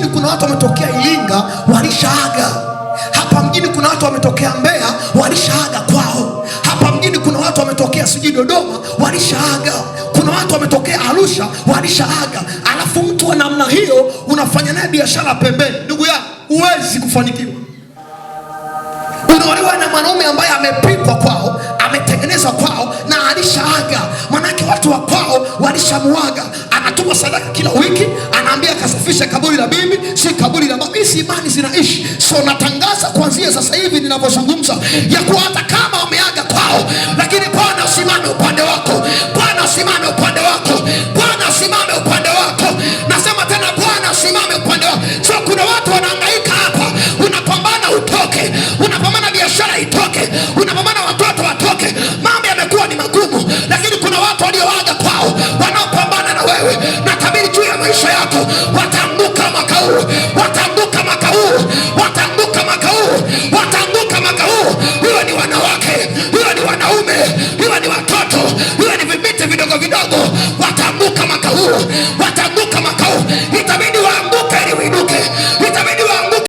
mjini kuna watu wametokea Iringa walishaaga. Hapa mjini kuna watu wametokea Mbeya walishaaga kwao. Hapa mjini kuna watu wametokea sijui Dodoma walishaaga. Kuna watu wametokea Arusha walishaaga. Alafu mtu wa namna hiyo unafanya naye biashara pembeni, ndugu yangu, huwezi kufanikiwa. Unaolewa na mwanaume ambaye amepikwa kwao, ametengenezwa kwao na alishaaga. Manake watu wa kwao walishamuaga. Anatuma sadaka kila wiki, anaambia kasafisha kaburi la bibi, si kaburi la babu. Hizi imani zinaishi. So natangaza kuanzia sasa hivi ninavyozungumza ya kuwa hata kama wameaga kwao, lakini Bwana usimame upande wako. Bwana usimame upande wako. Bwana usimame upande wako. Nasema tena, Bwana usimame upande wako. So kuna watu wanahangaika hapa, unapambana utoke, unapambana biashara itoke, unapambana watoto watoke, mambo yamekuwa ni magumu, lakini kuna watu walioaga kwao wanaopambana na wewe. Natabiri juu ya maisha yako, wataanguka mwaka huu, wataanguka mwaka huu, wataanguka mwaka huu, wataanguka mwaka huu. Iwe ni wanawake, iwe ni wanaume, iwe ni watoto, iwe ni vibiti vidogo vidogo, wataanguka mwaka huu.